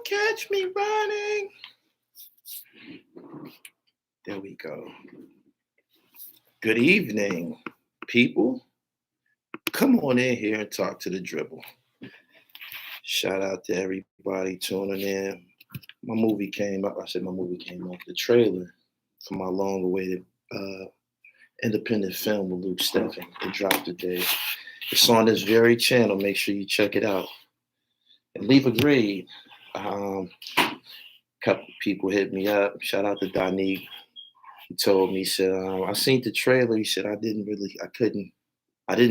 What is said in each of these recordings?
catch me running. There we go. Good evening, people. Come on in here and talk to the dribble. Shout out to everybody tuning in. My movie came up. I said my movie came up. The trailer for my long-awaited independent film with Luke Steffen. It dropped today. It's on this very channel. Make sure you check it out. And leave a grade. A couple people hit me up. Shout out to Donique. He told me, he said, I seen the trailer. He said, I didn't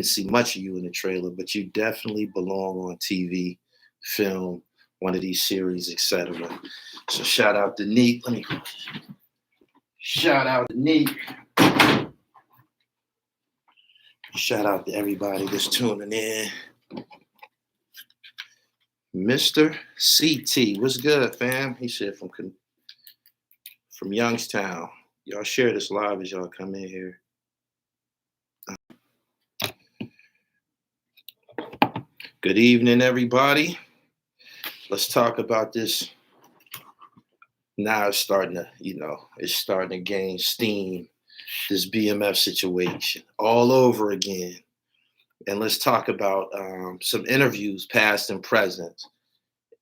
see much of you in the trailer, but you definitely belong on TV, film, one of these series, etc. So shout out to Neek. Shout out to Neek. Shout out to everybody that's tuning in. Mr. CT, what's good, fam? He said from Youngstown. Y'all share this live as y'all come in here. Good evening, everybody. Let's talk about this. Now it's starting to gain steam. This BMF situation all over again. And let's talk about some interviews, past and present,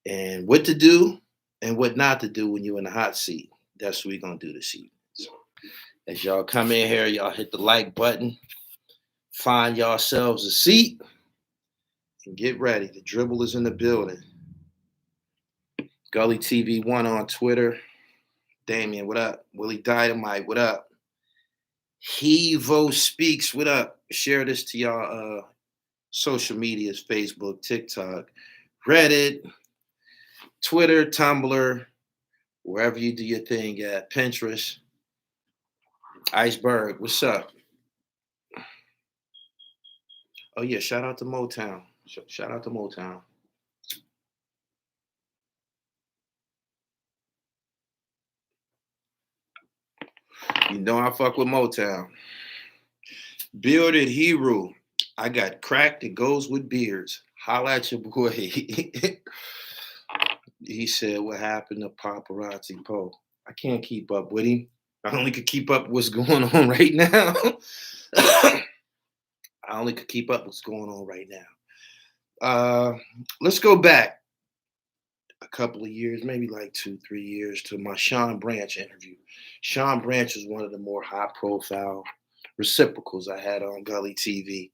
and what to do and what not to do when you're in the hot seat. That's what we're going to do this evening. So as y'all come in here, y'all hit the like button, find yourselves a seat, and get ready. The dribble is in the building. Gully TV 1 on Twitter. Damien, what up? Willie Dynamite, what up? Hevo Speaks, what up? Share this to y'all social medias, Facebook, TikTok, Reddit, Twitter, Tumblr, wherever you do your thing at, Pinterest. Iceberg, what's up? Oh yeah, shout out to Motown. Shout out to Motown. You know I fuck with Motown. Bearded hero. I got crack that goes with beards. Holla at your boy. He said, what happened to Paparazzi Poe? I can't keep up with him. I only could keep up with what's going on right now. Let's go back a couple of years, maybe like 2-3 years, to my Sean Branch interview. Sean Branch was one of the more high-profile reciprocals I had on Gully TV.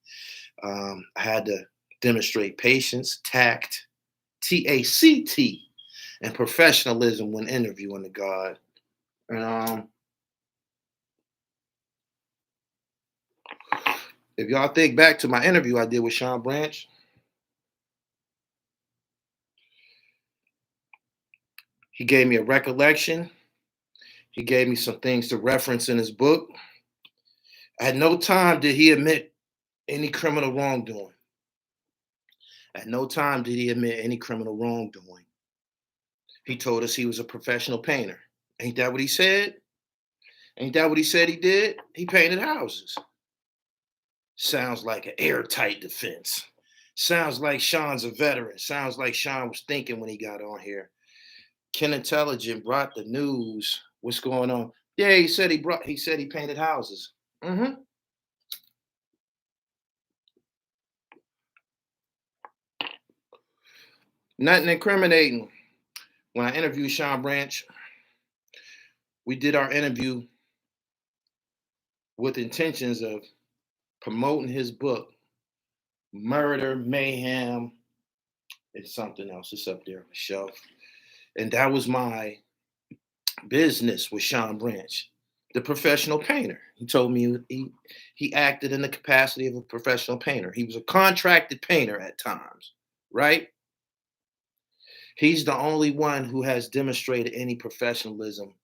I had to demonstrate patience, tact, T-A-C-T, and professionalism when interviewing the God. And if y'all think back to my interview I did with Sean Branch, he gave me a recollection. He gave me some things to reference in his book. At no time did he admit any criminal wrongdoing. At no time did he admit any criminal wrongdoing. He told us he was a professional painter. Ain't that what he said? Ain't that what he said he did? He painted houses. Sounds like an airtight defense. Sounds like Sean's a veteran. Sounds like Sean was thinking when he got on here. Ken Intelligent brought the news. What's going on? Yeah, he said he painted houses. Nothing incriminating. When I interviewed Sean Branch, we did our interview with intentions of promoting his book, Murder, Mayhem, and something else. It's up there on the shelf. And that was my business with Sean Branch, the professional painter. He told me he acted in the capacity of a professional painter. He was a contracted painter at times, right? He's the only one who has demonstrated any professionalism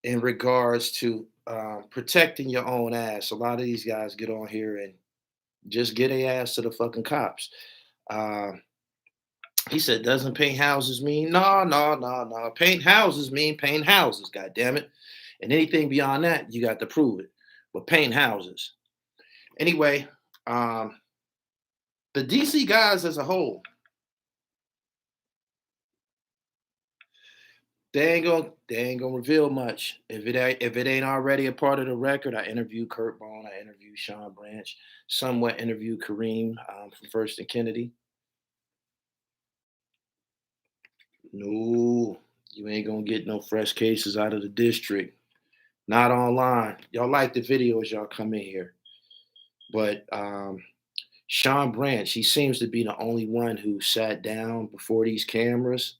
in regards to protecting your own ass. A lot of these guys get on here and just get their ass to the fucking cops. He said, doesn't paint houses mean? No. Paint houses mean paint houses, goddammit. And anything beyond that, you got to prove it. But paint houses. Anyway, the DC guys as a whole, They ain't gonna reveal much. If it ain't already a part of the record, I interviewed Kurt Bone, I interviewed Sean Branch, somewhat interviewed Kareem from First and Kennedy. No, you ain't gonna get no fresh cases out of the district. Not online. Y'all like the videos, y'all come in here. But Sean Branch, he seems to be the only one who sat down before these cameras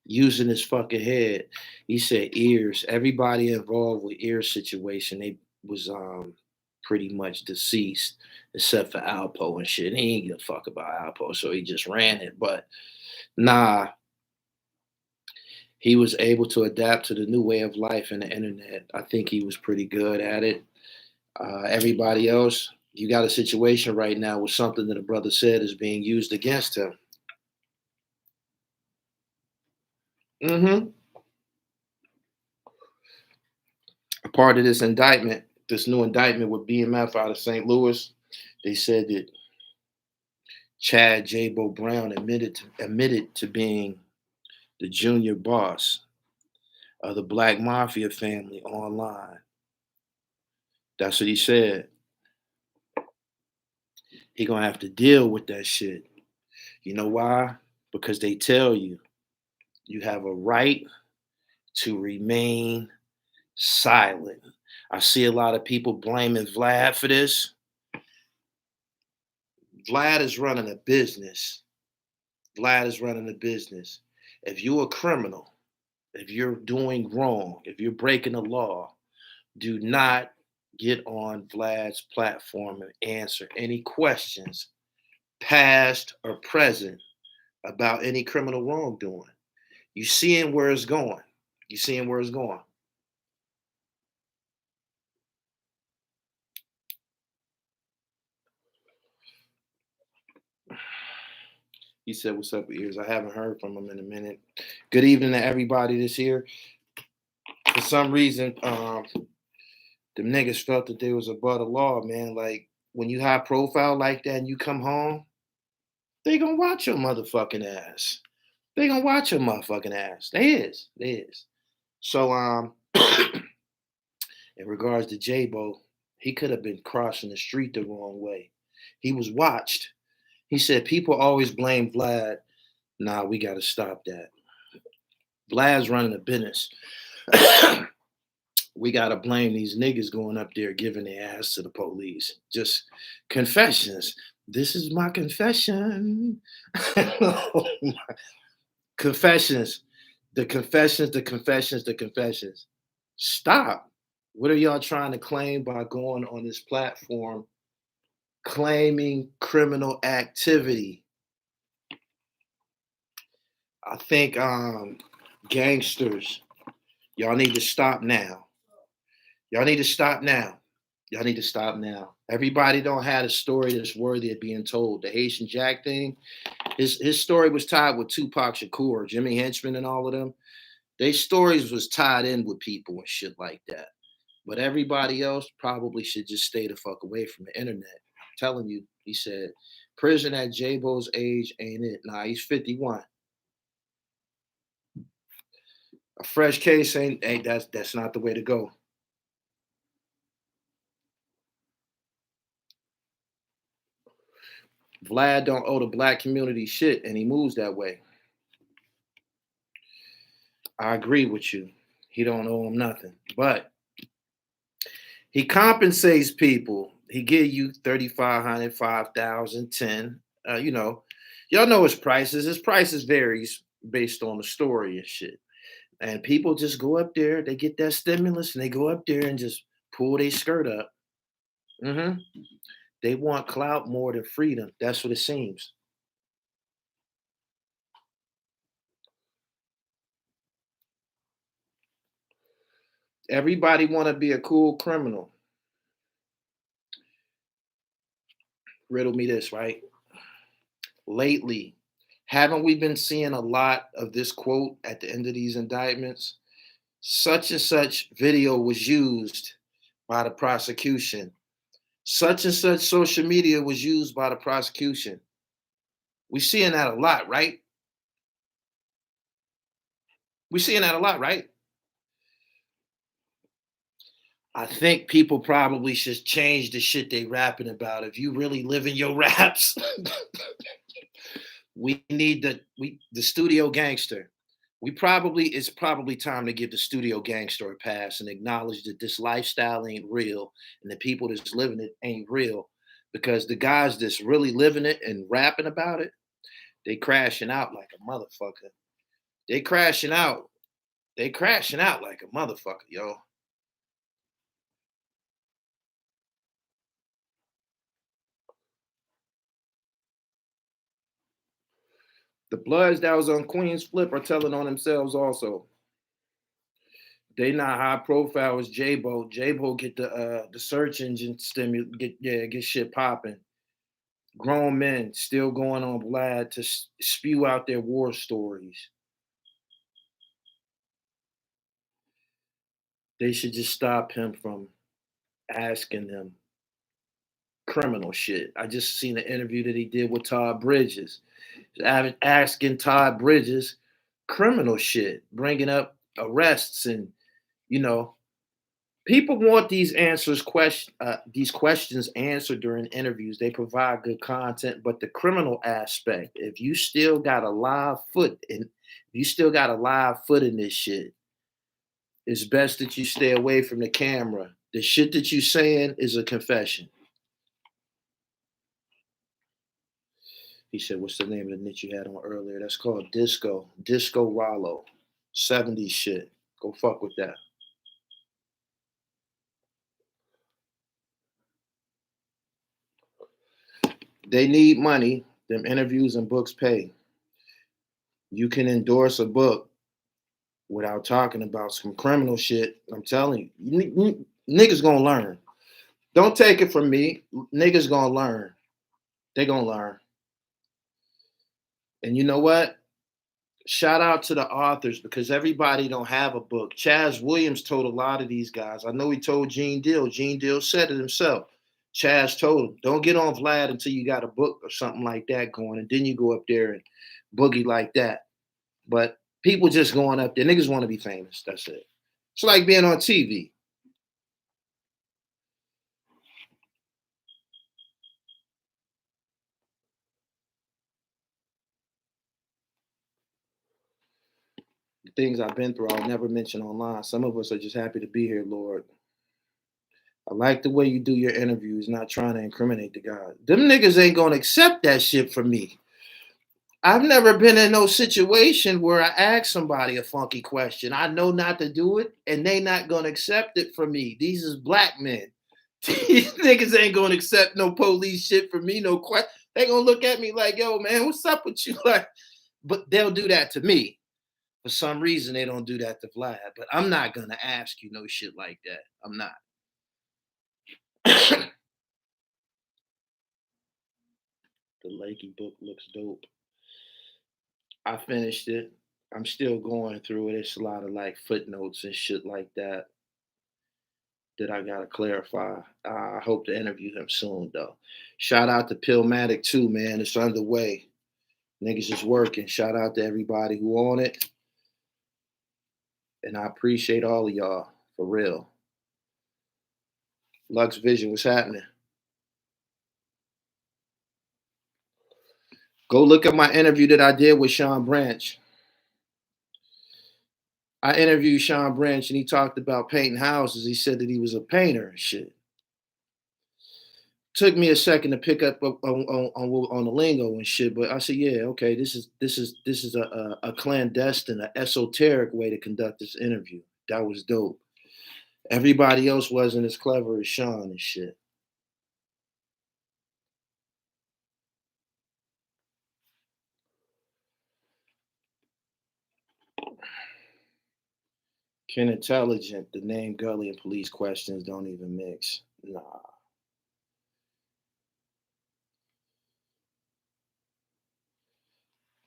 using his fucking head. He said ears. Everybody involved with ear situation, they was pretty much deceased, except for Alpo and shit. He ain't give a fuck about Alpo, so he just ran it. But nah, he was able to adapt to the new way of life and the internet. I think he was pretty good at it. Everybody else, you got a situation right now with something that a brother said is being used against him. Mm-hmm. A part of this indictment, this new indictment with BMF out of St. Louis, they said that Chad J-Bo Brown admitted to being the junior boss of the Black Mafia family online. That's what he said. He gonna have to deal with that shit. You know why? Because they tell you you have a right to remain silent. I see a lot of people blaming Vlad for this. Vlad is running a business. Vlad is running a business. If you're a criminal, if you're doing wrong, if you're breaking the law, do not get on Vlad's platform and answer any questions, past or present, about any criminal wrongdoing. You seeing where it's going. You seeing where it's going. He said, "What's up, ears?" I haven't heard from him in a minute. Good evening to everybody that's here. For some reason, them niggas felt that they was above the law, man. Like when you high profile like that and you come home, they gonna watch your motherfucking ass. They gonna watch your motherfucking ass. They is. They is. So in regards to J-Bo, he could have been crossing the street the wrong way. He was watched. He said people always blame Vlad. Nah, we gotta stop that. Vlad's running a business. We gotta blame these niggas going up there giving their ass to the police. Just confessions. This is my confession. Confessions. The confessions, the confessions, the confessions. Stop. What are y'all trying to claim by going on this platform claiming criminal activity? I think gangsters, y'all need to stop now. Y'all need to stop now. Y'all need to stop now. Everybody don't have a story that's worthy of being told. The Haitian Jack thing, his story was tied with Tupac Shakur, Jimmy Henchman, and all of them. Their stories was tied in with people and shit like that. But everybody else probably should just stay the fuck away from the internet. I'm telling you, he said, prison at J-Bo's age ain't it. Nah, he's 51. A fresh case ain't that's not the way to go. Vlad don't owe the black community shit, and he moves that way. I agree with you. He don't owe him nothing, but he compensates people. He give you 3,500, 5,000, 10. You know, y'all know his prices. His prices varies based on the story and shit. And people just go up there. They get that stimulus, and they go up there and just pull their skirt up. Hmm. They want clout more than freedom. That's what it seems. Everybody want to be a cool criminal. Riddle me this, right? Lately, haven't we been seeing a lot of this quote at the end of these indictments? Such and such video was used by the prosecution. Such and such social media was used by the prosecution. We're seeing that a lot, right? We're seeing that a lot, right? I think people probably should change the shit they rapping about. If you really live in your raps, we need the studio gangster. It's probably time to give the studio gangster a pass and acknowledge that this lifestyle ain't real and the people that's living it ain't real. Because the guys that's really living it and rapping about it, they crashing out like a motherfucker. They crashing out. They crashing out like a motherfucker, yo. The Bloods that was on Queen's Flip are telling on themselves also. They not high profile as J-Bo. J-Bo get the search engine get shit popping. Grown men still going on Vlad to spew out their war stories. They should just stop him from asking them criminal shit. I just seen an interview that he did with Todd Bridges, asking Todd Bridges criminal shit, bringing up arrests and you know people want these questions answered during interviews. They provide good content, but the criminal aspect, if you still got a live foot in this shit, it's best that you stay away from the camera. The shit that you saying is a confession. He said, what's the name of the niche you had on earlier? That's called Disco Rollo. 70s shit. Go fuck with that. They need money. Them interviews and books pay. You can endorse a book without talking about some criminal shit. I'm telling you, niggas gonna learn. Don't take it from me. Niggas gonna learn. They gonna learn. And you know what? Shout out to the authors because everybody don't have a book. Chaz Williams told a lot of these guys. I know he told Gene Deal. Gene Deal said it himself. Chaz told him, don't get on Vlad until you got a book or something like that going, and then you go up there and boogie like that. But people just going up there. Niggas want to be famous. That's it. It's like being on TV. The things I've been through, I'll never mention online. Some of us are just happy to be here, Lord. I like the way you do your interviews, not trying to incriminate the guy. Them niggas ain't gonna accept that shit from me. I've never been in no situation where I ask somebody a funky question. I know not to do it, and they not gonna accept it from me. These is black men. These niggas ain't gonna accept no police shit from me, no question. They gonna look at me like, yo, man, what's up with you? Like, but they'll do that to me. For some reason, they don't do that to Vlad. But I'm not gonna ask you no shit like that. I'm not. The Lakey book looks dope. I finished it. I'm still going through it. It's a lot of like footnotes and shit like that that I gotta clarify. I hope to interview him soon though. Shout out to Pillmatic too, man. It's underway. Niggas is working. Shout out to everybody who on it. And I appreciate all of y'all for real. Lux Vision, what's happening? Go look at my interview that I did with Sean Branch. I interviewed Sean Branch and he talked about painting houses. He said that he was a painter and shit. Took me a second to pick up on the lingo and shit, but I said, yeah, okay, this is a clandestine, a esoteric way to conduct this interview. That was dope. Everybody else wasn't as clever as Sean and shit. Ken Intelligent, the name Gully and police questions don't even mix. Nah.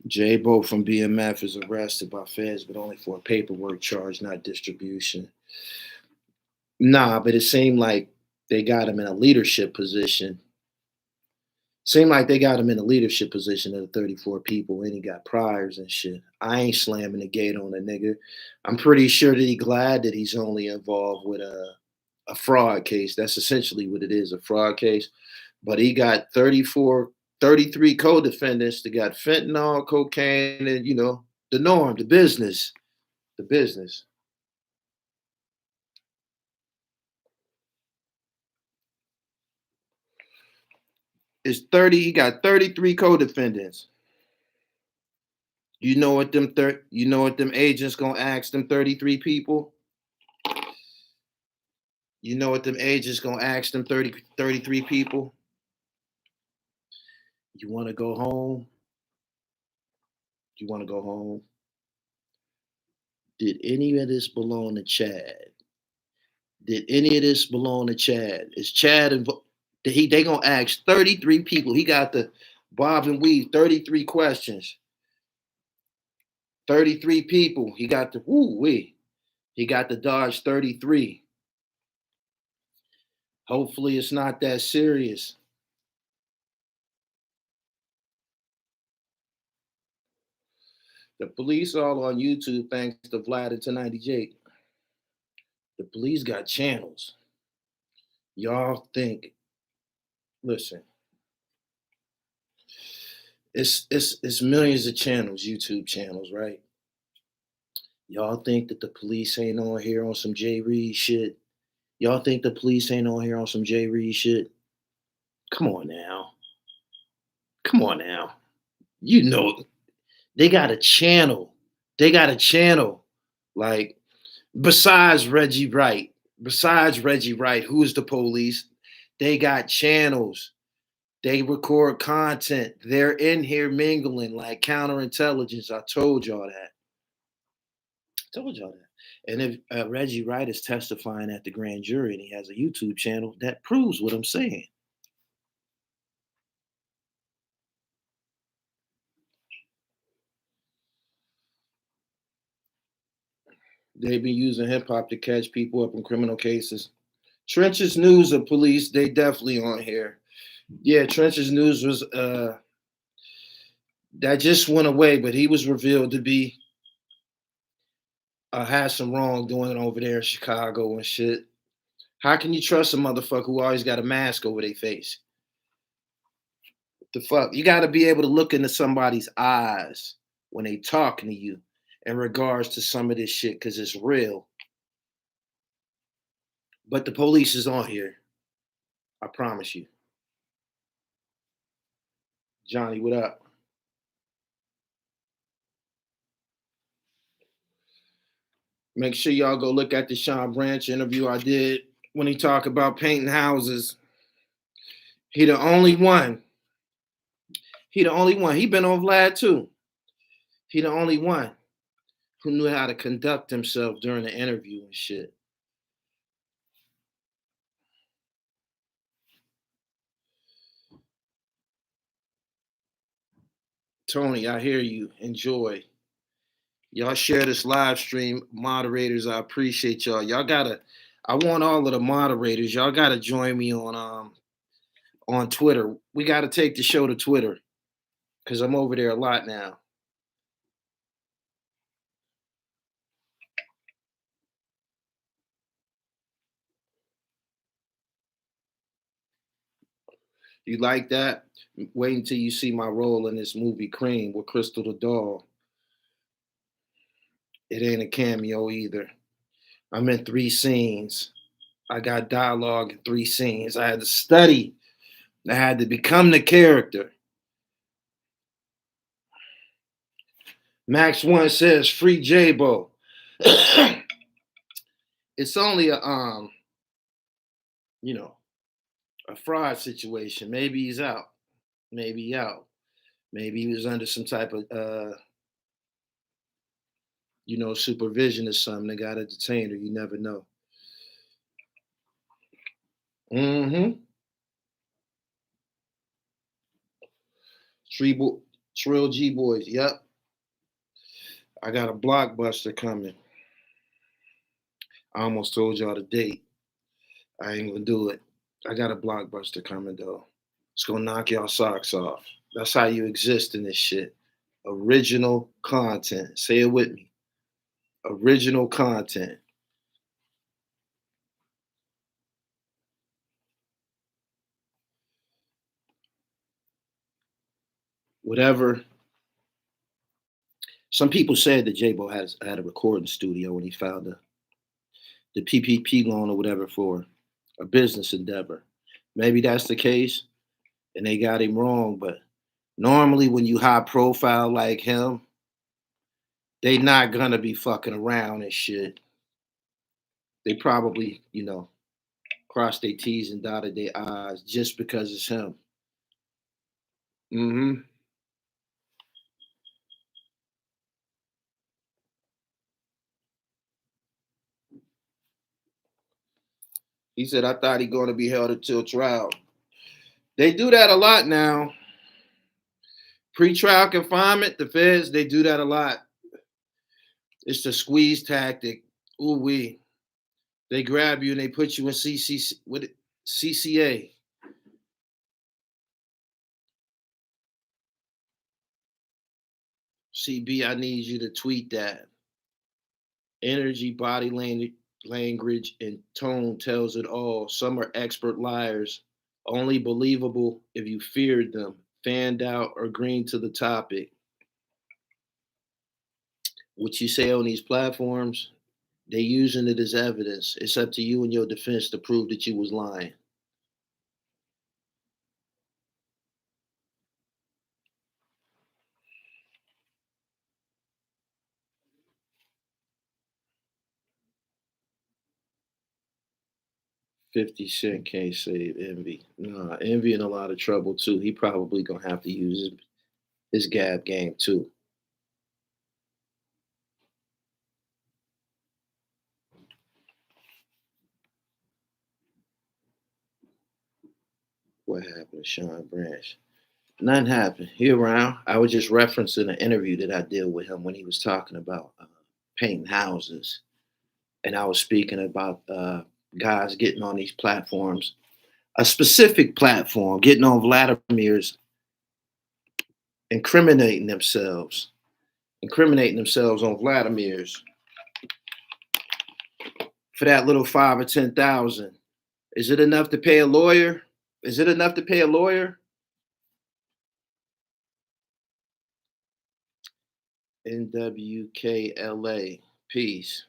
J-Bo from BMF is arrested by feds, but only for a paperwork charge, not distribution. Nah, but it seemed like they got him in a leadership position. Seemed like they got him in a leadership position of the 34 people, and he got priors and shit. I ain't slamming the gate on a nigga. I'm pretty sure that he glad that he's only involved with a fraud case. That's essentially what it is, a fraud case. But he got 33 co-defendants that got fentanyl, cocaine, and the norm, the business. The business. It's 30, he got 33 co-defendants. You know what them agents gonna ask them 33 people? You know what them agents gonna ask them 33 people? You wanna go home? You wanna go home? Did any of this belong to Chad? Did any of this belong to Chad? Is Chad involved? They gonna ask 33 people. He got the bob and weave 33 questions. 33 people. He got the woo-wee. He got the Dodge 33. Hopefully it's not that serious. The police all on YouTube thanks to Vlad and 1098. The police got channels. Y'all think, listen, it's millions of channels, YouTube channels, right? Y'all think that the police ain't on here on some Jay Reed shit? Y'all think the police ain't on here on some Jay Reed shit? Come on now. Come on now. You know, they got a channel. They got a channel. Like, besides Reggie Wright, who is the police? They got channels. They record content. They're in here mingling like counterintelligence. I told y'all that. And if Reggie Wright is testifying at the grand jury and he has a YouTube channel, that proves what I'm saying. They be using hip hop to catch people up in criminal cases. Trenches News of Police, they definitely on here. Yeah, Trenches News was that just went away, but he was revealed to be had some wrongdoing over there in Chicago and shit. How can you trust a motherfucker who always got a mask over their face? What the fuck? You got to be able to look into somebody's eyes when they talking to you in regards to some of this shit because it's real. But the police is on here. I promise you. Johnny, what up? Make sure y'all go look at the Sean Branch interview I did when he talked about painting houses. He the only one. He the only one. He been on Vlad too. He the only one who knew how to conduct himself during the interview and shit. Tony, I hear you. Enjoy. Y'all share this live stream. Moderators, I appreciate y'all. I want all of the moderators. Y'all gotta join me on Twitter. We gotta take the show to Twitter because I'm over there a lot now. You like that? Wait until you see my role in this movie Cream with Crystal the Doll. It ain't a cameo either. I'm in 3 scenes. I got dialogue in 3 scenes. I had to study. I had to become the character. Max One says free J-Bo. It's only a fraud situation. Maybe he's out. Maybe he was under some type of supervision or something. They got a detainer. You never know. Mm-hmm. Trill G Boys. Yep. I got a blockbuster coming. I almost told y'all the date. I ain't gonna do it. I got a blockbuster coming though. It's gonna knock y'all socks off. That's how you exist in this shit. Original content. Say it with me. Original content. Whatever. Some people said that J-Bo had a recording studio when he found the PPP loan or whatever for a business endeavor. Maybe that's the case, and they got him wrong. But normally, when you high profile like him, they not gonna be fucking around and shit. They probably, crossed their T's and dotted their I's just because it's him. Mm-hmm. He said, I thought he going to be held until trial. They do that a lot now. Pre-trial confinement, the feds, they do that a lot. It's the squeeze tactic. Ooh wee. They grab you and they put you in CCA. CB, I need you to tweet that. Energy, body language, and tone tells it all. Some are expert liars, only believable if you feared them, fanned out, or green to the topic. What you say on these platforms, they using it as evidence. It's up to you and your defense to prove that you was lying. $50 can't save Envy. Nah, Envy in a lot of trouble too. He probably gonna have to use his gab game too. What happened to Sean Branch? Nothing happened. He around. I was just referencing an interview that I did with him when he was talking about painting houses, and I was speaking about guys getting on these platforms, a specific platform, getting on Vladimir's, incriminating themselves on Vladimir's for that little 5 or 10,000. Is it enough to pay a lawyer? Is it enough to pay a lawyer? NWKLA, peace.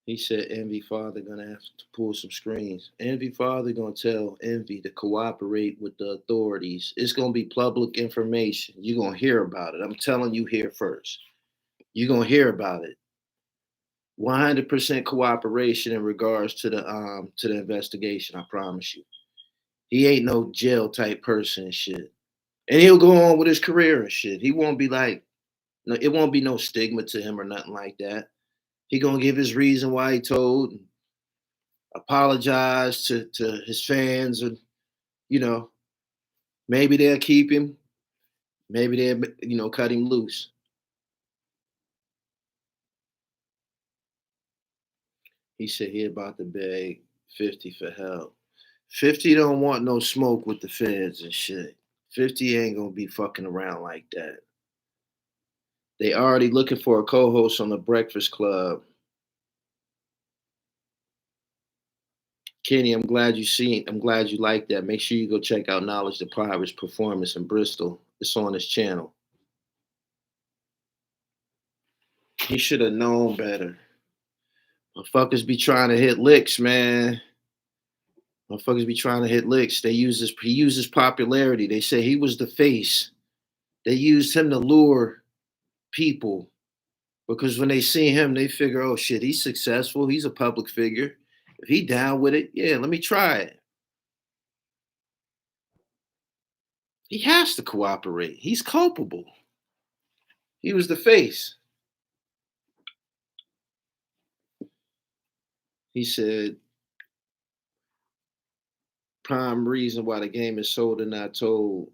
He said Envy Father gonna have to pull some screens. Envy Father gonna tell Envy to cooperate with the authorities. It's gonna be public information. You're gonna hear about it. I'm telling you here first. You're gonna hear about it. 100% cooperation in regards to the investigation. I promise you. He ain't no jail type person and shit. And he'll go on with his career and shit. He won't be like, no, it won't be no stigma to him or nothing like that. He gonna give his reason why he told, and apologize to his fans, and you know, maybe they'll keep him, maybe they'll cut him loose. He said he about to beg 50 for help. 50 don't want no smoke with the feds and shit. 50 ain't gonna be fucking around like that. They already looking for a co-host on the Breakfast Club. Kenny, I'm glad you like that. Make sure you go check out Knowledge the Pirate's performance in Bristol. It's on his channel. He should have known better. Motherfuckers be trying to hit licks, man. Motherfuckers be trying to hit licks. He uses popularity. They say he was the face. They used him to lure people because when they see him, they figure, oh shit, he's successful. He's a public figure. If he down with it, yeah, let me try it. He has to cooperate. He's culpable. He was the face. He said, prime reason why the game is sold and not told.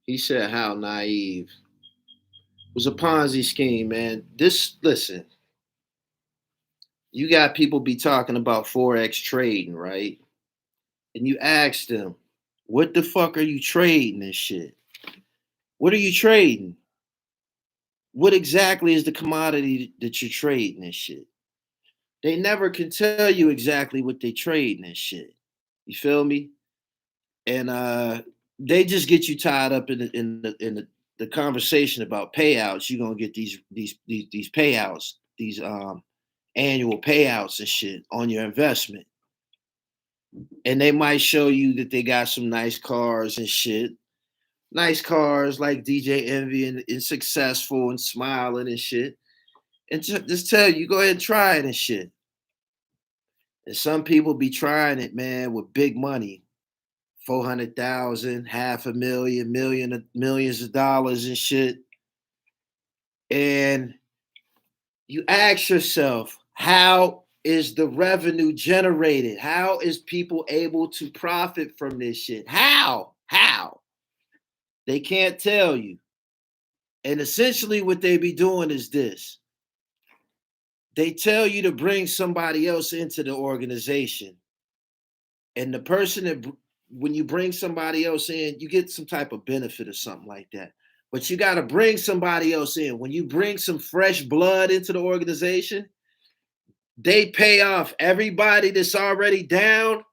He said, how naive. It was a Ponzi scheme, man. Listen, you got people be talking about Forex trading, right? And you ask them, what the fuck are you trading and shit? What are you trading? What exactly is the commodity that you're trading and shit? They never can tell you exactly what they trading and shit. You feel me? And they just get you tied up in the conversation about payouts. You're gonna get these payouts, these annual payouts and shit on your investment. And they might show you that they got some nice cars and shit. Nice cars like DJ Envy and successful and smiling and shit. And just tell you, go ahead and try it and shit. And some people be trying it, man, with big money. 400,000, half a million, millions of dollars and shit. And you ask yourself, how is the revenue generated? How is people able to profit from this shit? How? They can't tell you. And essentially what they be doing is this. They tell you to bring somebody else into the organization. And the person that, when you bring somebody else in, you get some type of benefit or something like that. But you got to bring somebody else in. When you bring some fresh blood into the organization, they pay off everybody that's already down.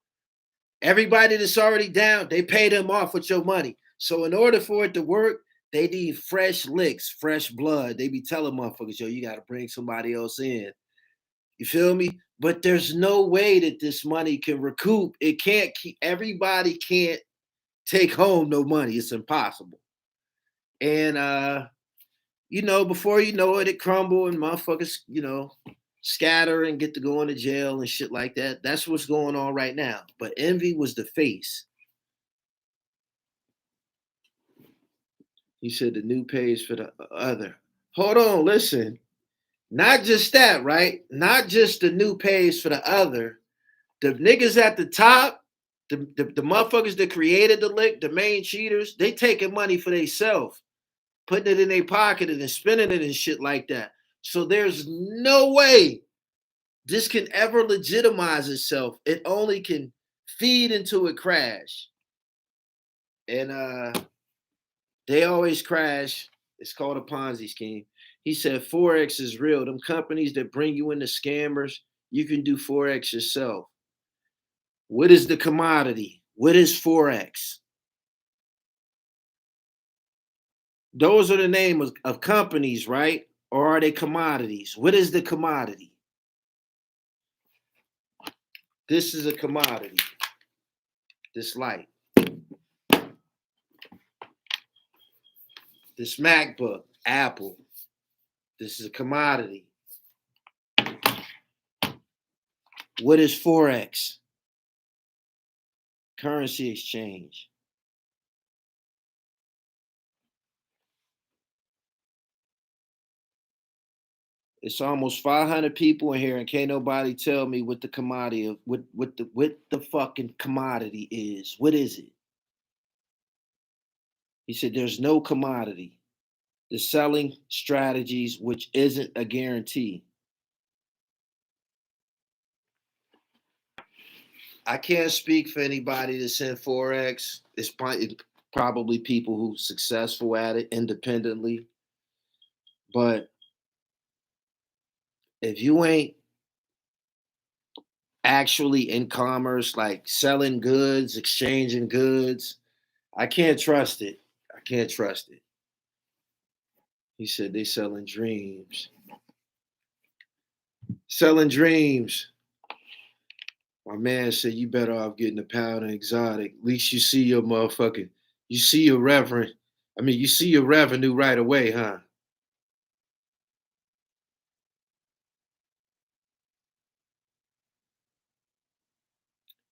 Everybody that's already down, they pay them off with your money. So in order for it to work, they need fresh licks, fresh blood. They be telling motherfuckers, yo, you got to bring somebody else in. You feel me? But there's no way that this money can recoup. It can't keep, everybody can't take home no money. It's impossible. And you know, before you know it, it crumble and motherfuckers, you know, scatter and get to go into jail and shit like that. That's what's going on right now. But Envy was the face. He said the new page for the other. Hold on, listen. Not just that, right? Not just the new page for the other. The niggas at the top, the motherfuckers that created the lick, the main cheaters, they taking money for themselves, putting it in their pocket and then spending it and shit like that. So there's no way this can ever legitimize itself. It only can feed into a crash. And they always crash. It's called a Ponzi scheme. He said Forex is real. Them companies that bring you into scammers, you can do Forex yourself. What is the commodity? What is Forex? Those are the names of companies, right? Or are they commodities? What is the commodity? This is a commodity. This light. This MacBook, Apple. This is a commodity. What is Forex? Currency exchange. It's almost 500 people in here, and can't nobody tell me what the commodity of what the fucking commodity is. What is it? He said there's no commodity. The selling strategies, which isn't a guarantee. I can't speak for anybody that's in Forex. It's probably people who's successful at it independently. But if you ain't actually in commerce, like selling goods, exchanging goods, I can't trust it. I can't trust it. He said they selling dreams. Selling dreams. My man said you better off getting a pound of exotic. At least you see your motherfucking, you see your reverend. I mean, you see your revenue right away, huh?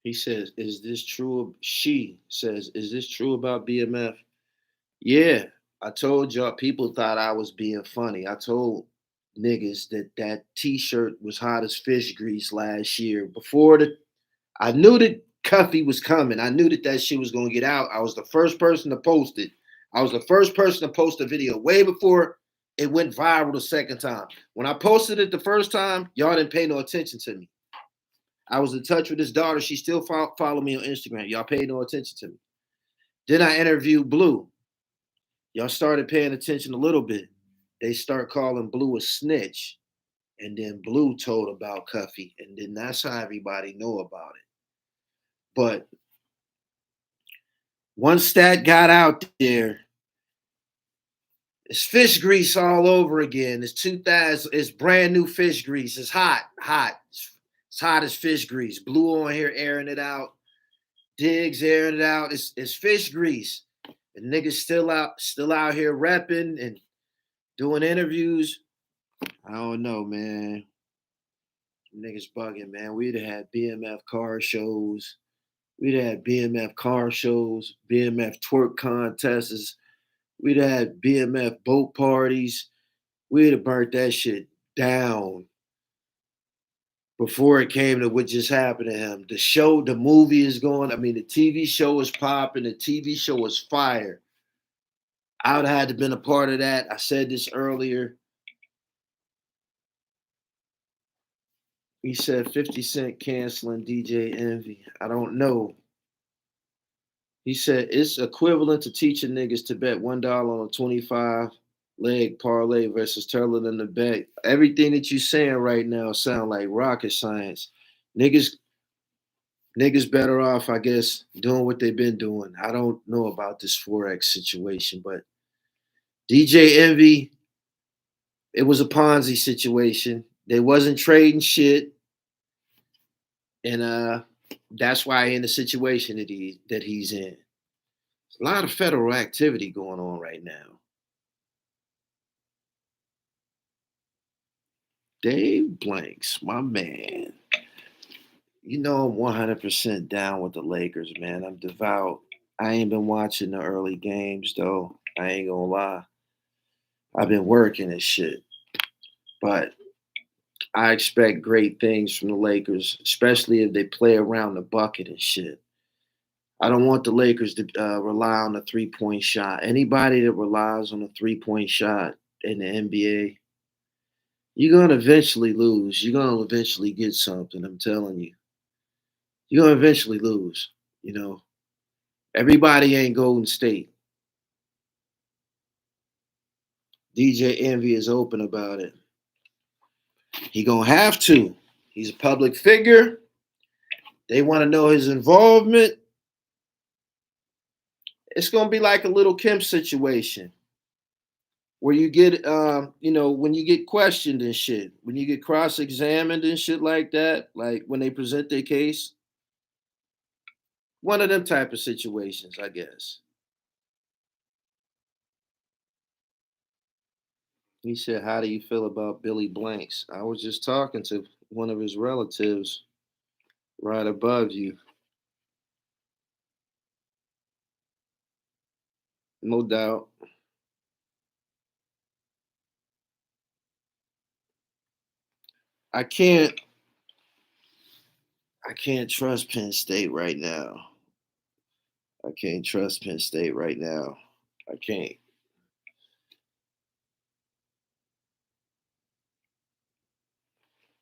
He says, is this true? She says, is this true about BMF? Yeah, I told y'all people thought I was being funny. I told niggas that that t-shirt was hot as fish grease last year. Before I knew that Cuffy was coming. I knew that that shit was going to get out. I was the first person to post it. I was the first person to post a video way before it went viral the second time. When I posted it the first time, y'all didn't pay no attention to me. I was in touch with his daughter. She still follow me on Instagram. Y'all paid no attention to me. Then I interviewed Blue. Y'all started paying attention a little bit. They start calling Blue a snitch. And then Blue told about Cuffy. And then that's how everybody know about it. But once that got out there, it's fish grease all over again. It's 2000. It's brand new fish grease. It's hot. It's hot as fish grease. Blue on here airing it out. Diggs airing it out. It's fish grease. And niggas still out here repping and doing interviews. I don't know, man. Niggas bugging, man. We'd have had BMF car shows. We'd have had BMF car shows, BMF twerk contests. We'd have had BMF boat parties. We'd have burnt that shit down before it came to what just happened to him. The show, the movie is going. I mean, the TV show is popping. The TV show is fire. I would have had to been a part of that. I said this earlier. He said 50 Cent canceling DJ Envy. I don't know. He said it's equivalent to teaching niggas to bet $1 on a 25-leg parlay versus telling them to bet. Everything that you're saying right now sound like rocket science. Niggas better off, I guess, doing what they've been doing. I don't know about this Forex situation, but DJ Envy, it was a Ponzi situation. They wasn't trading shit. And that's why in the situation that he's in. There's a lot of federal activity going on right now. Dave Blanks, my man. You know I'm 100% down with the Lakers, man. I'm devout. I ain't been watching the early games, though. I ain't gonna lie. I've been working and shit. But I expect great things from the Lakers, especially if they play around the bucket and shit. I don't want the Lakers to rely on the three-point shot. Anybody that relies on a three-point shot in the NBA, you're going to eventually lose. You're going to eventually get something, I'm telling you. You're going to eventually lose, you know. Everybody ain't Golden State. DJ Envy is open about it. He gonna have to. He's a public figure. They want to know his involvement. It's gonna be like a Little Kim situation, where you get, when you get questioned and shit, when you get cross-examined and shit like that, like when they present their case. One of them type of situations, I guess. He said, "How do you feel about Billy Blanks?" I was just talking to one of his relatives right above you. No doubt. I can't trust Penn State right now. I can't trust Penn State right now. I can't.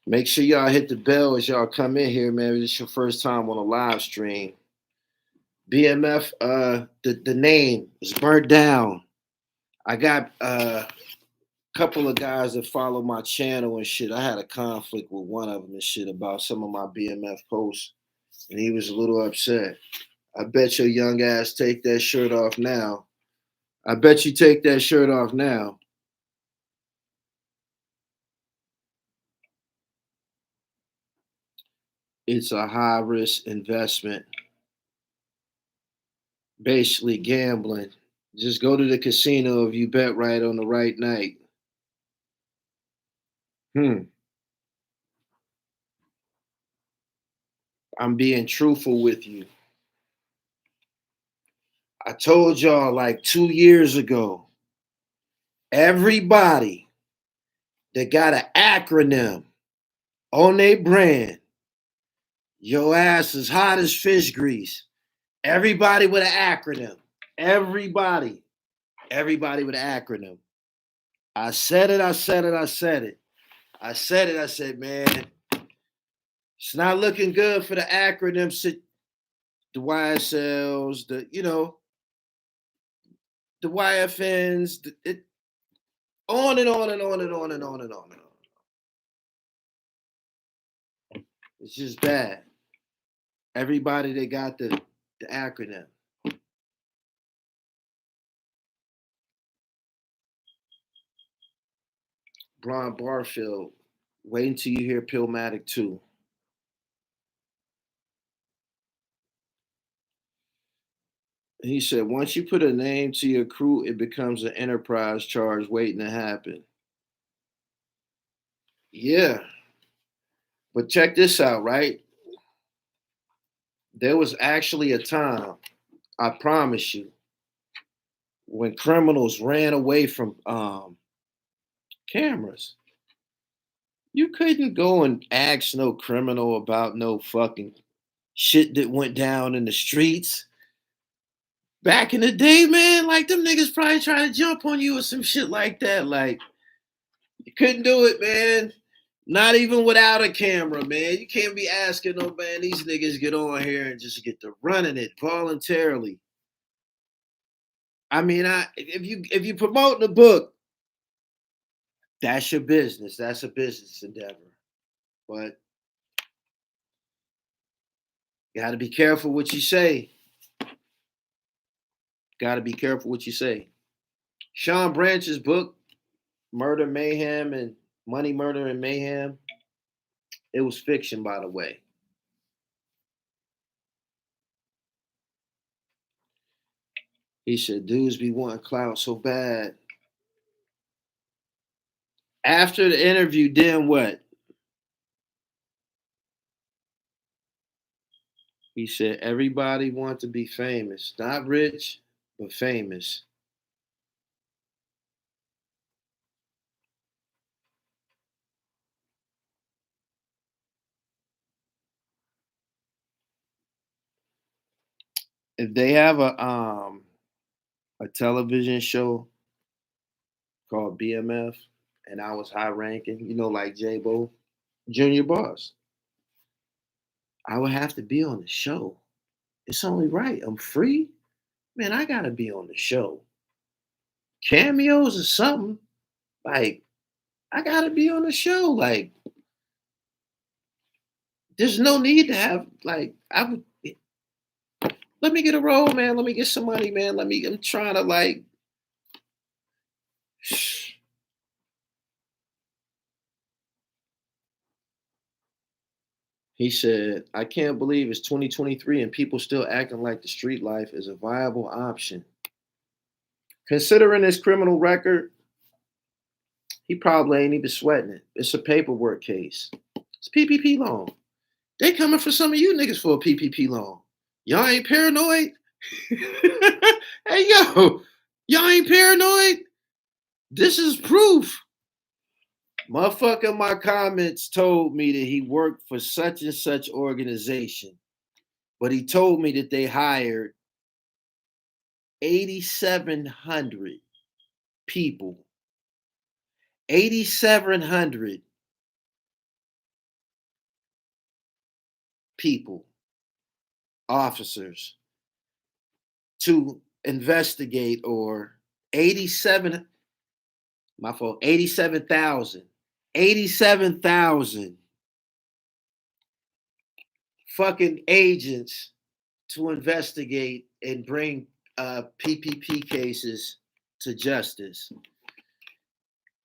Make sure y'all hit the bell as y'all come in here, man. If it's your first time on a live stream. BMF, the name is burnt down. I got a couple of guys that follow my channel and shit. I had a conflict with one of them and shit about some of my BMF posts, and he was a little upset. I bet your young ass take that shirt off now. I bet you take that shirt off now. It's a high risk investment. Basically gambling. Just go to the casino if you bet right on the right night. I'm being truthful with you. I told y'all like 2 years ago, everybody that got an acronym on their brand, your ass is hot as fish grease. Everybody with an acronym. Everybody with an acronym. I said it. I said, man, it's not looking good for the acronyms, the YSLs, the YFNs, on and on and on and on and on and on and on. It's just bad. Everybody that got the acronym. Brian Barfield, wait until you hear Pillmatic 2. He said, once you put a name to your crew, it becomes an enterprise charge waiting to happen. Yeah. But check this out, right? There was actually a time, I promise you, when criminals ran away from cameras. You couldn't go and ask no criminal about no fucking shit that went down in the streets. Back in the day, man, like them niggas probably try to jump on you or some shit like that. Like, you couldn't do it, man. Not even without a camera, man. You can't be asking no man, these niggas get on here and just get to running it voluntarily. I mean, if you promote the book, that's your business. That's a business endeavor. But you gotta be careful what you say. Gotta be careful what you say. Sean Branch's book, Murder, Mayhem, and Money, Murder, and Mayhem, it was fiction, by the way. He said, dudes be wanting clout so bad. After the interview, then what? He said, everybody wants to be famous. Not rich, but famous. If they have a television show called BMF, and I was high ranking, like J-Bo, Junior Boss, I would have to be on the show. It's only right. I'm free. Man, I gotta be on the show. Cameos or something. Like, I gotta be on the show. Like, there's no need to have let me get a role, man. Let me get some money, man. I'm trying to He said, I can't believe it's 2023 and people still acting like the street life is a viable option. Considering his criminal record, he probably ain't even sweating it. It's a paperwork case. It's PPP loan. They coming for some of you niggas for a PPP loan. Y'all ain't paranoid? Hey, yo, y'all ain't paranoid? This is proof. Motherfucker in my comments told me that he worked for such and such organization, but he told me that they hired 8,700 people. 8,700 people, officers, to investigate, or 87, my fault, 87,000. 87,000 fucking agents to investigate and bring PPP cases to justice.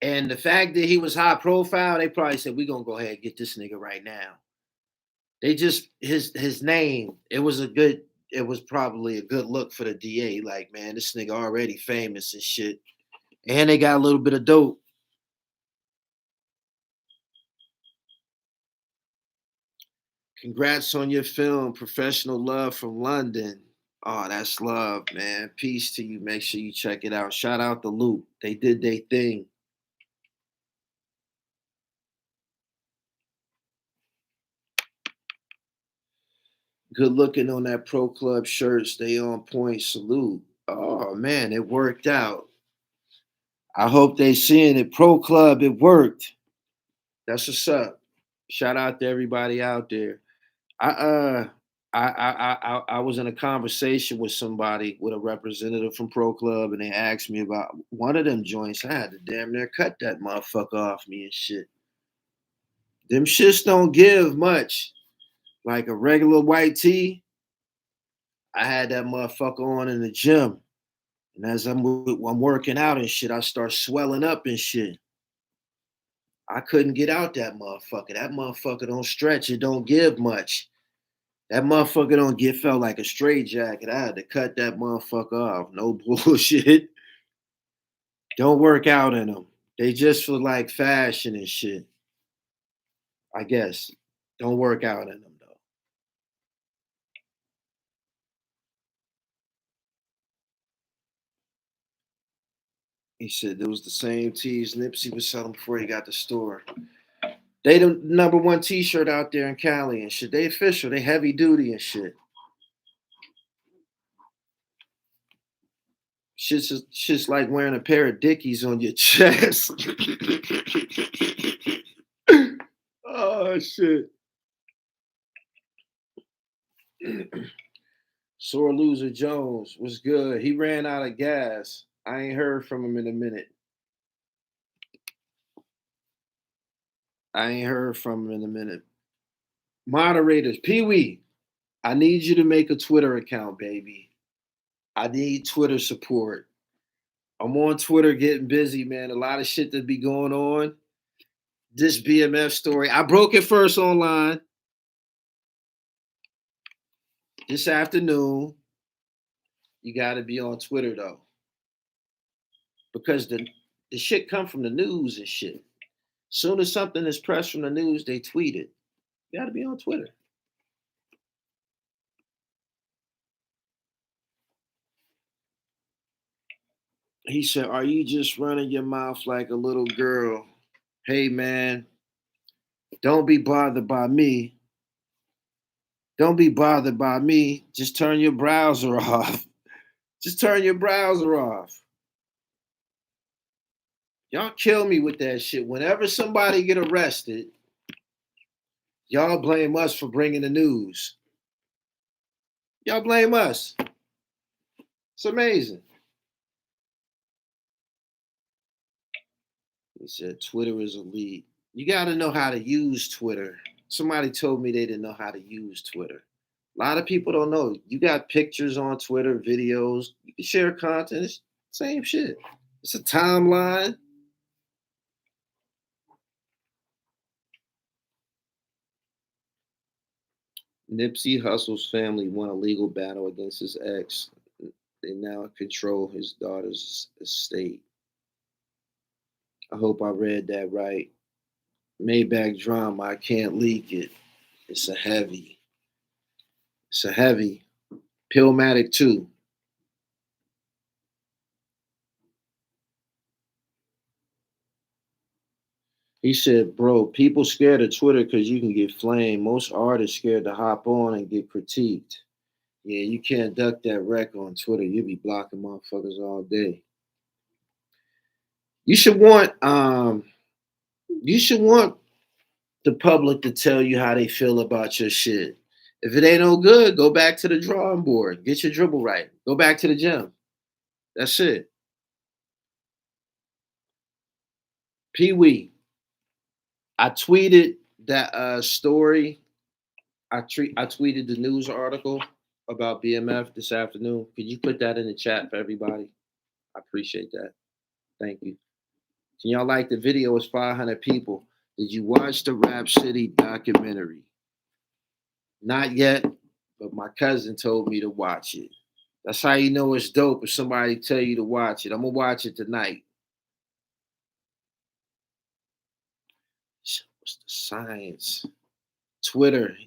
And the fact that he was high profile, they probably said, we're going to go ahead and get this nigga right now. They just, his name, it was probably a good look for the DA. Like, man, this nigga already famous and shit. And they got a little bit of dope. Congrats on your film, Professional Love from London. Oh, that's love, man. Peace to you. Make sure you check it out. Shout out to Loop. They did their thing. Good looking on that Pro Club shirt. Stay on point. Salute. Oh, man, it worked out. I hope they seeing it. Pro Club, it worked. That's what's up. Shout out to everybody out there. I I was in a conversation with somebody, with a representative from Pro Club, and they asked me about one of them joints. I had to damn near cut that motherfucker off me and shit. Them shits don't give much. Like a regular white tee, I had that motherfucker on in the gym. And as I'm working out and shit, I start swelling up and shit. I couldn't get out that motherfucker. That motherfucker don't stretch. It don't give much. That motherfucker don't get felt like a straight jacket. I had to cut that motherfucker off. No bullshit. Don't work out in them. They just for like fashion and shit. I guess. Don't work out in them though. He said it was the same tees Nipsey was selling before he got the store. They the number one t-shirt out there in Cali and shit. They official. They heavy duty and shit. Shit's like wearing a pair of Dickies on your chest. Oh shit. Sore loser Jones was good. He ran out of gas. I ain't heard from him in a minute. Moderators, Pee Wee, I need you to make a Twitter account, baby. I need Twitter support. I'm on Twitter getting busy, man. A lot of shit that be going on. This BMF story, I broke it first online this afternoon. You got to be on Twitter though, because the shit come from the news and shit. Soon as something is pressed from the news, they tweet it. You got to be on Twitter. He said, "Are you just running your mouth like a little girl? Hey man, don't be bothered by me. Don't be bothered by me. Just turn your browser off. Just turn your browser off. Y'all kill me with that shit. Whenever somebody get arrested, y'all blame us for bringing the news. Y'all blame us. It's amazing." He said, "Twitter is elite. You got to know how to use Twitter." Somebody told me they didn't know how to use Twitter. A lot of people don't know. You got pictures on Twitter, videos. You can share content. It's same shit. It's a timeline. Nipsey Hussle's family won a legal battle against his ex. They now control his daughter's estate. I hope I read that right. Maybach drama. I can't leak it. It's a heavy. It's a heavy. Pillmatic too. He said, "Bro, people scared of Twitter because you can get flamed. Most artists scared to hop on and get critiqued. Yeah, you can't duck that wreck on Twitter. You'll be blocking motherfuckers all day. You should want you should want the public to tell you how they feel about your shit. If it ain't no good, go back to the drawing board. Get your dribble right. Go back to the gym. That's it." Pee Wee, I tweeted that story. I tweeted the news article about BMF this afternoon. Could you put that in the chat for everybody? I appreciate that. Thank you. Can y'all like the video? It's 500 people. Did you watch the Rap City documentary? Not yet, but my cousin told me to watch it. That's how you know it's dope if somebody tell you to watch it. I'm gonna watch it tonight. What's the science? Twitter.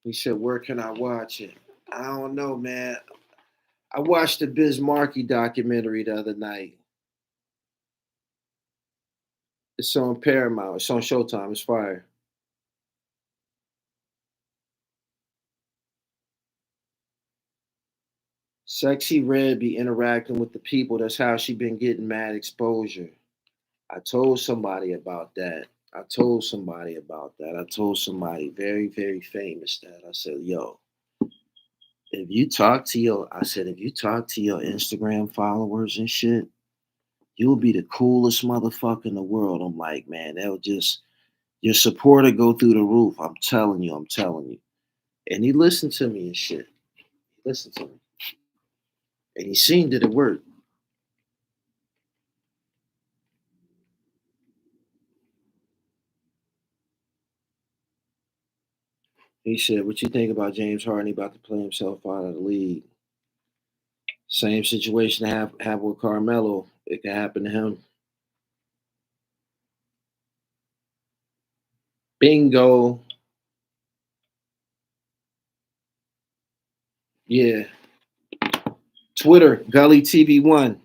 He said, "Where can I watch it?" I don't know, man. I watched the Biz Markie documentary the other night. It's on Paramount. It's on Showtime. It's fire. Sexy Red be interacting with the people. That's how she been getting mad exposure. I told somebody about that. I told somebody about that. I told somebody very, very famous that. I said, yo, if you talk to your Instagram followers and shit, you'll be the coolest motherfucker in the world. I'm like, man, they'll just, your support will go through the roof. I'm telling you, I'm telling you. And he listened to me and shit. He listened to me. And he seen that it worked. He said, what you think about James Harden about to play himself out of the league? Same situation have with Carmelo. It can happen to him. Bingo. Yeah. Twitter, Gully TV 1.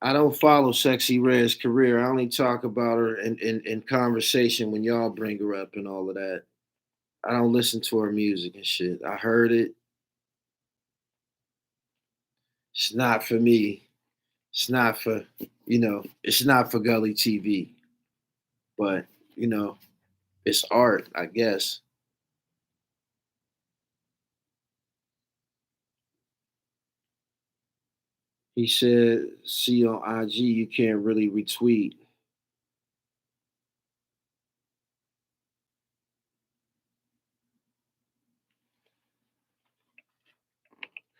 I don't follow Sexy Red's career. I only talk about her in conversation when y'all bring her up and all of that. I don't listen to her music and shit. I heard it. It's not for me. It's not for, it's not for Gully TV. But, you know, it's art, I guess. He said, see on IG, you can't really retweet.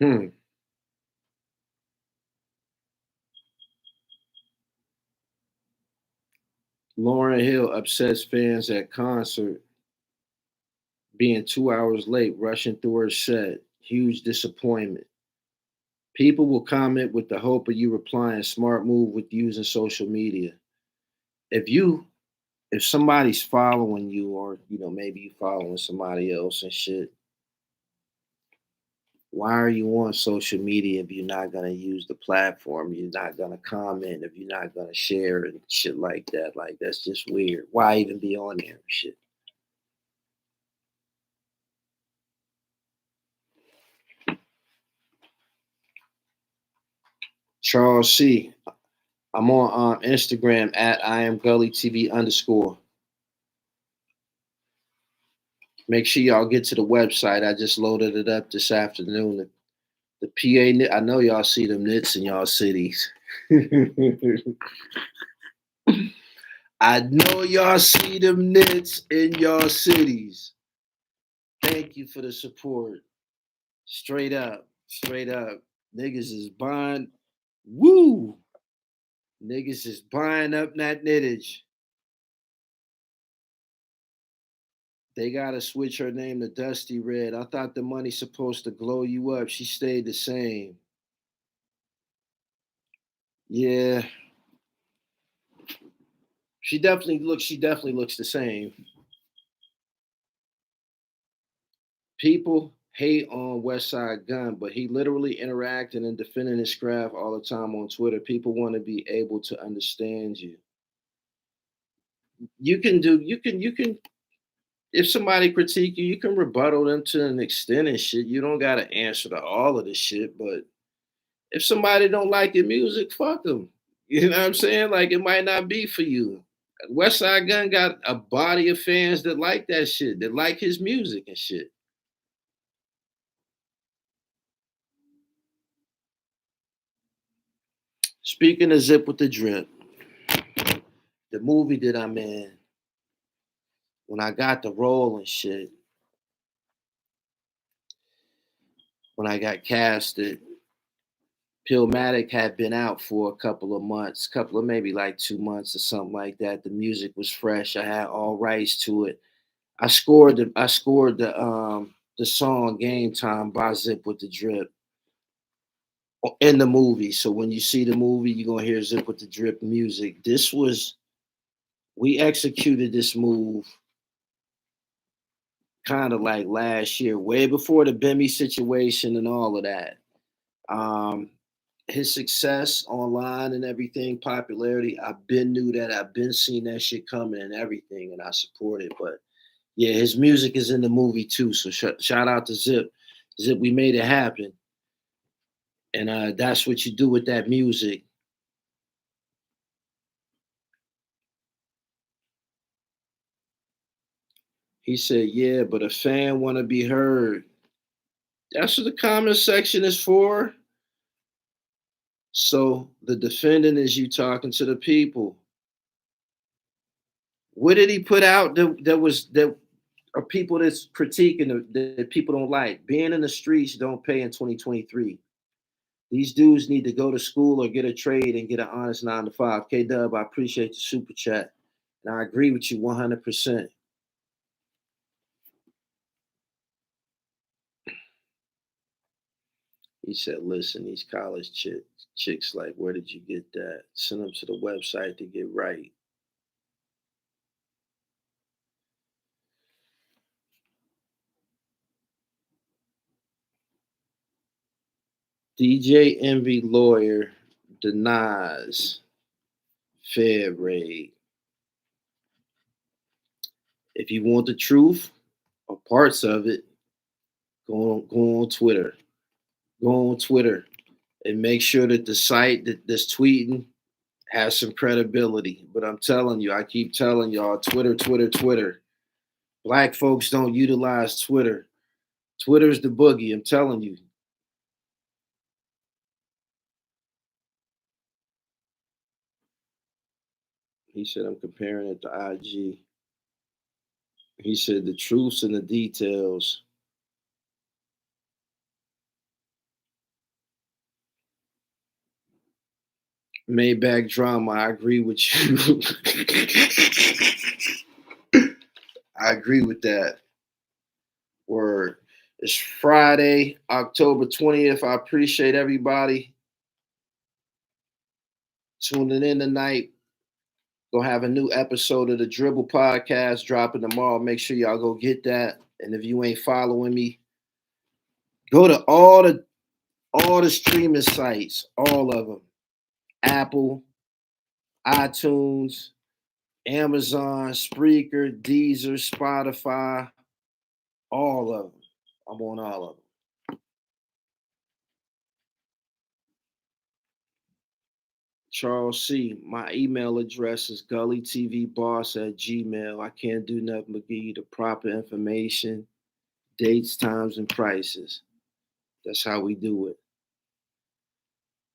Hmm. Lauren Hill upsets fans at concert, being 2 hours late, rushing through her set. Huge disappointment. People will comment with the hope of you replying. Smart move with using social media. If you, if somebody's following you, or maybe you following somebody else and shit, why are you on social media if you're not gonna use the platform? You're not gonna comment, if you're not gonna share and shit like that. Like that's just weird. Why even be on there and shit? Charles C. I'm on Instagram at I am Gully TV _ Make sure y'all get to the website. I just loaded it up this afternoon. The PA, I know y'all see them knits in y'all cities. I know y'all see them knits in y'all cities. Thank you for the support. Straight up, straight up. Niggas is buying, woo! Niggas is buying up that knittage. They gotta switch her name to Dusty Red. I thought the money's supposed to glow you up. She stayed the same. Yeah, She definitely looks the same. People hate on West Side Gun, but he literally interacting and defending his craft all the time on Twitter. People want to be able to understand you. You can if somebody critique you, you can rebuttal them to an extent and shit. You don't gotta answer to all of this shit, but if somebody don't like your music, fuck them. You know what I'm saying? Like it might not be for you. West Side Gun got a body of fans that like that shit, that like his music and shit. Speaking of Zip with the Drip, the movie that I'm in, when I got the role and shit, when I got casted, Pillmatic had been out for a couple of months, couple of maybe like 2 months or something like that. The music was fresh. I had all rights to it. I scored the song Game Time by Zip with the Drip in the movie. So when you see the movie, you're gonna hear Zip with the Drip music. We executed this move kind of like last year, way before the Bimmy situation and all of that. Um, his success online and everything, popularity, I've been knew that. I've been seeing that shit coming and everything, and I support it. But Yeah, his music is in the movie too. So shout out to Zip. Zip, we made it happen. And that's what you do with that music. He said, yeah, but a fan want to be heard. That's what the comment section is for. So the defendant is you talking to the people. What did he put out that are people that's critiquing that people don't like? Being in the streets don't pay in 2023. These dudes need to go to school or get a trade and get an honest 9 to 5. K Dub, I appreciate the super chat. And I agree with you 100%. He said, listen, these college chicks, like, where did you get that? Send them to the website to get right. DJ Envy lawyer denies Fed raid. If you want the truth or parts of it, go on Twitter. Go on Twitter and make sure that the site that's tweeting has some credibility. But I'm telling you, I keep telling y'all, Twitter. Black folks don't utilize Twitter. Twitter's the boogie. I'm telling you. He said, I'm comparing it to IG. He said, the truths and the details. Maybach drama, I agree with you. I agree with that. Word. It's Friday, October 20th. I appreciate everybody tuning in tonight. Gonna have a new episode of the Dribble Podcast dropping tomorrow. Make sure y'all go get that. And if you ain't following me, go to all the streaming sites, all of them. Apple, iTunes, Amazon, Spreaker, Deezer, Spotify, all of them. I'm on all of them. Charles C. My email address is gullytvboss@gmail. I can't do nothing but give you the proper information, dates, times, and prices. That's how we do it.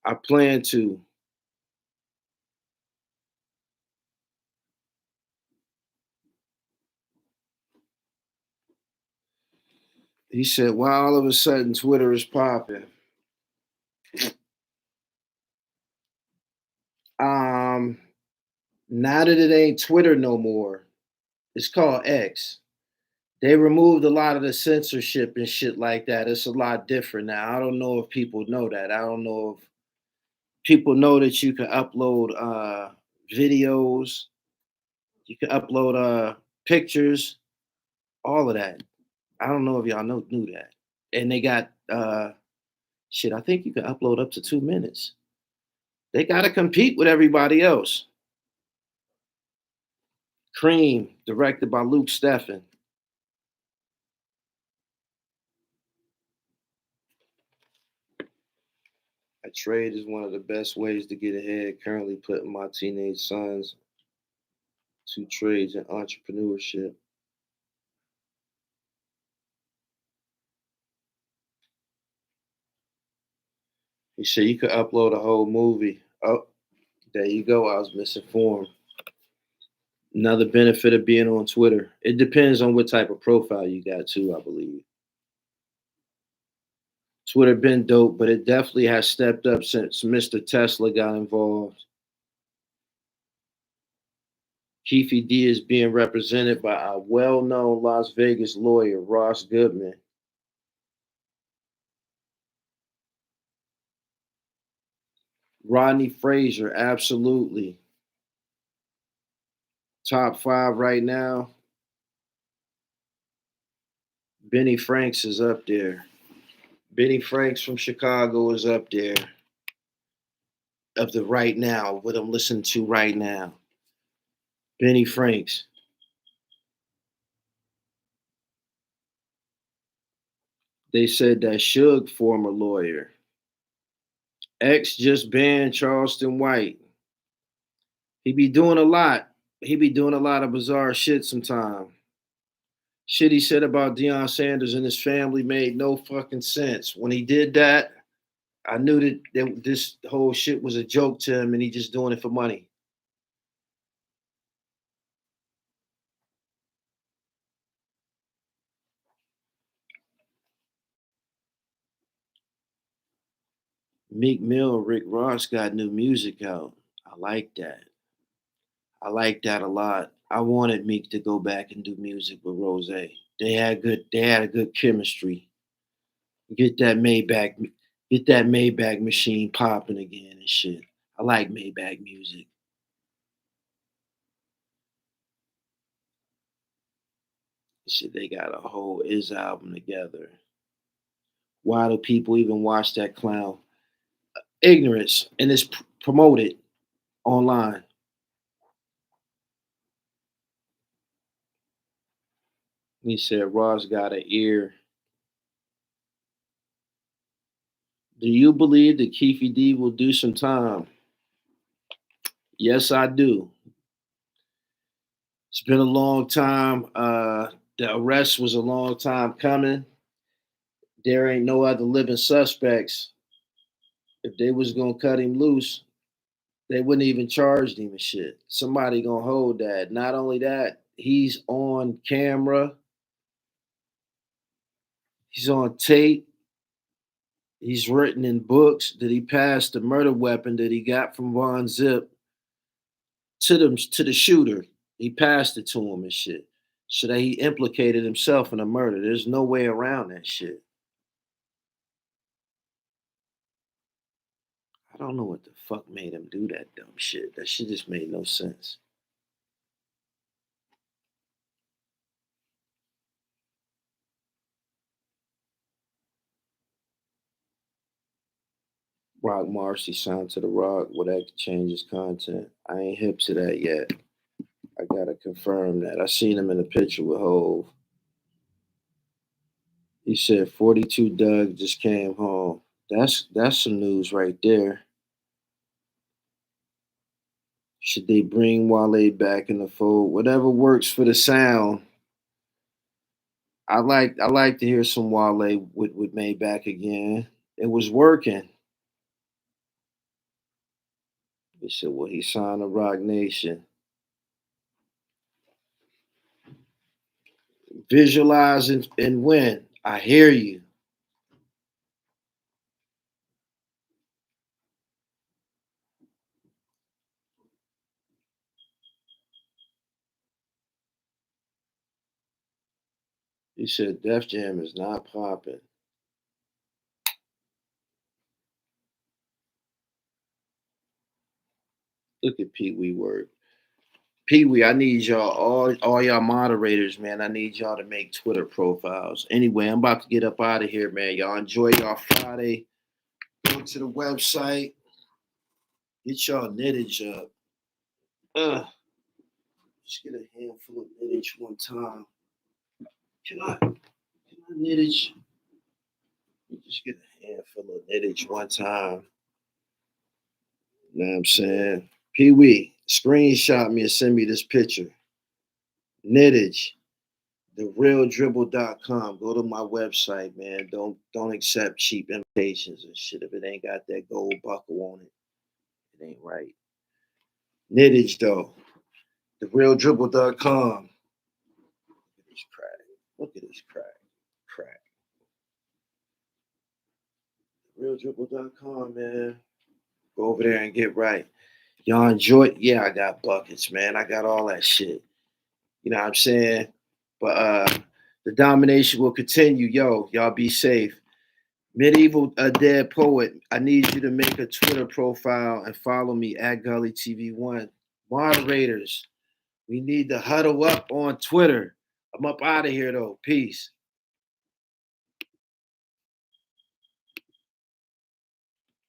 I plan to. He said, why all of a sudden Twitter is popping? Now that it ain't Twitter no more, it's called X. They removed a lot of the censorship and shit like that. It's a lot different now. I don't know if people know that. I don't know if people know that you can upload videos, you can upload pictures, all of that. I don't know if y'all knew that. And they got shit, I think you can upload up to 2 minutes. They gotta compete with everybody else. Cream, directed by Luke Steffen. A trade is one of the best ways to get ahead. Currently putting my teenage sons to trades and entrepreneurship. He said you could upload a whole movie. Oh, there you go. I was misinformed. Another benefit of being on Twitter. It depends on what type of profile you got too, I believe. Twitter been dope, but it definitely has stepped up since Mr. Tesla got involved. Keefe D is being represented by a well-known Las Vegas lawyer, Ross Goodman. Rodney Frazier, absolutely. Top 5 right now. Benny Franks is up there. Benny Franks from Chicago is up there. Of the right now, what I'm listening to right now. Benny Franks. They said that Suge, former lawyer. X just banned Charleston White. He be doing a lot. He be doing a lot of bizarre shit sometimes. Shit he said about Deion Sanders and his family made no fucking sense. When he did that, I knew that this whole shit was a joke to him and he just doing it for money. Meek Mill and Rick Ross got new music out. I like that. I like that a lot. I wanted Meek to go back and do music with Rose. They had a good chemistry. Get that Maybach get that Maybach machine popping again and shit. I like Maybach music. Shit, they got a whole Is album together. Why do people even watch that clown? Ignorance, and it's promoted online. He said Ross got an ear. Do you believe that Keefy D will do some time? Yes, I do. It's been a long time. The arrest was a long time coming. There ain't no other living suspects. If they was gonna cut him loose, they wouldn't even charge him and shit. Somebody gonna hold that. Not only that, he's on camera. He's on tape. He's written in books that he passed the murder weapon that he got from Von Zip to the shooter. He passed it to him and shit. So that he implicated himself in a murder. There's no way around that shit. I don't know what the fuck made him do that dumb shit. That shit just made no sense. Rock Marcy signed to the Rock. Will that change his content? I ain't hip to that yet. I gotta confirm that. I seen him in a picture with Hove. He said 42 Doug just came home. That's some news right there. Should they bring Wale back in the fold? Whatever works for the sound. I like to hear some Wale with May back again. It was working. He said, well, he signed a Rock Nation. Visualize and win. I hear you. He said Def Jam is not popping. Look at Pee Wee work. Pee Wee, I need y'all, all y'all moderators, man. I need y'all to make Twitter profiles. Anyway, I'm about to get up out of here, man. Y'all enjoy y'all Friday. Go to the website. Get y'all knittage up. Just get a handful of knittage one time. Can I knittage? Just get a handful of knittage one time. You know what I'm saying? Pee Wee, screenshot me and send me this picture. Knittage, therealdribble.com. Go to my website, man. Don't accept cheap invitations and shit if it ain't got that gold buckle on it. It ain't right. Knittage though. Therealdribble.com. Look at this crack. Look at this crack. Crack. Therealdribble.com, man. Go over there and get right. Y'all enjoy it? Yeah, I got buckets, man. I got all that shit. You know what I'm saying? But the domination will continue. Yo, y'all be safe. Medieval Dead Poet, I need you to make a Twitter profile and follow me at Gully TV 1. Moderators, we need to huddle up on Twitter. I'm up out of here though. Peace.